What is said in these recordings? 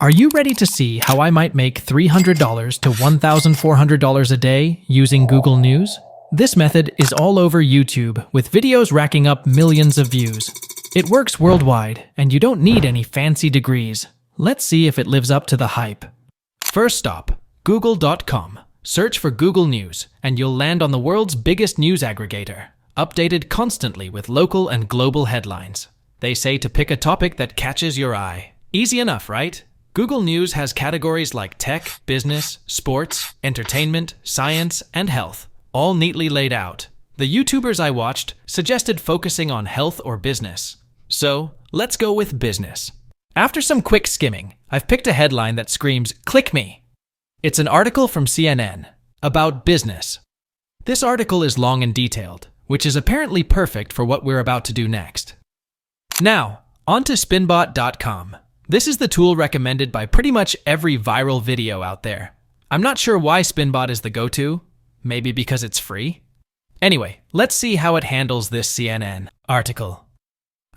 Are you ready to see how I might make $300 to $1,400 a day using Google News? This method is all over YouTube, with videos racking up millions of views. It works worldwide, and you don't need any fancy degrees. Let's see if it lives up to the hype. First stop, google.com. Search for Google News, and you'll land on the world's biggest news aggregator, updated constantly with local and global headlines. They say to pick a topic that catches your eye. Easy enough, right? Google News has categories like tech, business, sports, entertainment, science, and health, all neatly laid out. The YouTubers I watched suggested focusing on health or business. So, let's go with business. After some quick skimming, I've picked a headline that screams, "Click me." It's an article from CNN about business. This article is long and detailed, which is apparently perfect for what we're about to do next. Now, on to Spinbot.com. This is the tool recommended by pretty much every viral video out there. I'm not sure why Spinbot is the go-to. Maybe because it's free? Anyway, let's see how it handles this CNN article.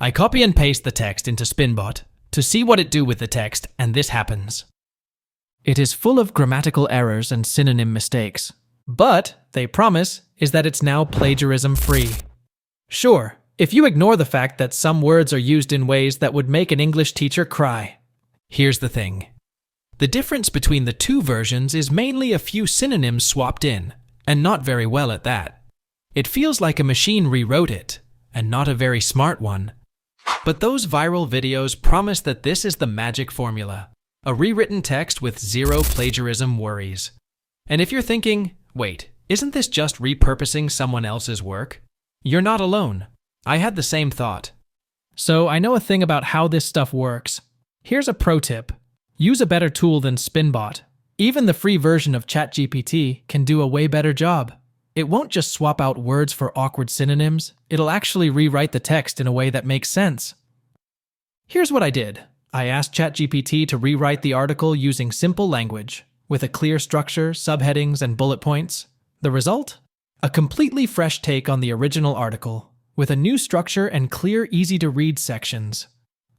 I copy and paste the text into Spinbot to see what it do with the text, and this happens. It is full of grammatical errors and synonym mistakes. But, they promise, is that it's now plagiarism-free. Sure, if you ignore the fact that some words are used in ways that would make an English teacher cry. Here's the thing. The difference between the two versions is mainly a few synonyms swapped in, and not very well at that. It feels like a machine rewrote it, and not a very smart one. But those viral videos promise that this is the magic formula, a rewritten text with zero plagiarism worries. And if you're thinking, wait, isn't this just repurposing someone else's work? You're not alone. I had the same thought. So I know a thing about how this stuff works. Here's a pro tip. Use a better tool than Spinbot. Even the free version of ChatGPT can do a way better job. It won't just swap out words for awkward synonyms, it'll actually rewrite the text in a way that makes sense. Here's what I did. I asked ChatGPT to rewrite the article using simple language, with a clear structure, subheadings, and bullet points. The result? A completely fresh take on the original article, with a new structure and clear, easy-to-read sections.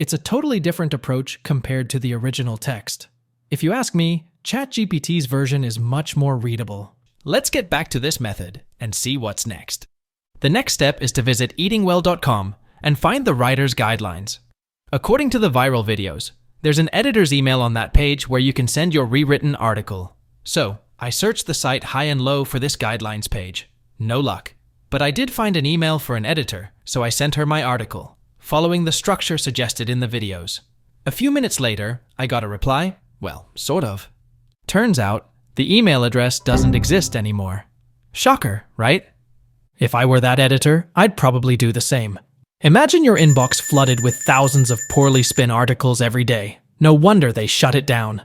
It's a totally different approach compared to the original text. If you ask me, ChatGPT's version is much more readable. Let's get back to this method and see what's next. The next step is to visit eatingwell.com and find the writer's guidelines. According to the viral videos, there's an editor's email on that page where you can send your rewritten article. So, I searched the site high and low for this guidelines page. No luck. But I did find an email for an editor, so I sent her my article, following the structure suggested in the videos. A few minutes later, I got a reply. Well, sort of. Turns out, the email address doesn't exist anymore. Shocker, right? If I were that editor, I'd probably do the same. Imagine your inbox flooded with thousands of poorly spin articles every day. No wonder they shut it down.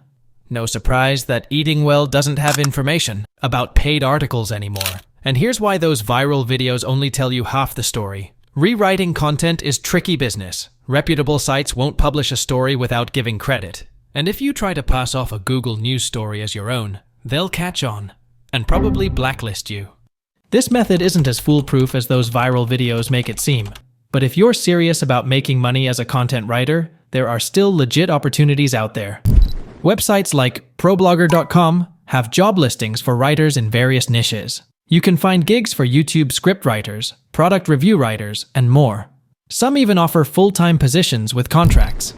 No surprise that Eating Well doesn't have information about paid articles anymore. And here's why those viral videos only tell you half the story. Rewriting content is tricky business. Reputable sites won't publish a story without giving credit. And if you try to pass off a Google News story as your own, they'll catch on and probably blacklist you. This method isn't as foolproof as those viral videos make it seem. But if you're serious about making money as a content writer, there are still legit opportunities out there. Websites like ProBlogger.com have job listings for writers in various niches. You can find gigs for YouTube script writers, product review writers, and more. Some even offer full-time positions with contracts.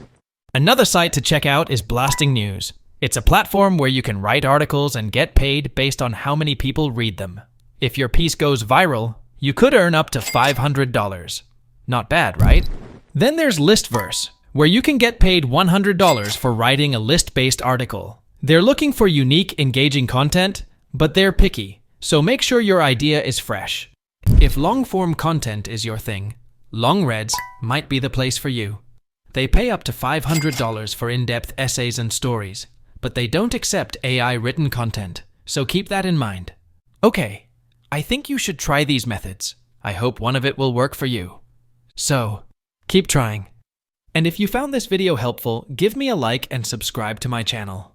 Another site to check out is Blasting News. It's a platform where you can write articles and get paid based on how many people read them. If your piece goes viral, you could earn up to $500. Not bad, right? Then there's Listverse, where you can get paid $100 for writing a list-based article. They're looking for unique, engaging content, but they're picky, so make sure your idea is fresh. If long-form content is your thing, Longreads might be the place for you. They pay up to $500 for in-depth essays and stories, but they don't accept AI-written content, so keep that in mind. Okay, I think you should try these methods. I hope one of it will work for you. So, keep trying. And if you found this video helpful, give me a like and subscribe to my channel.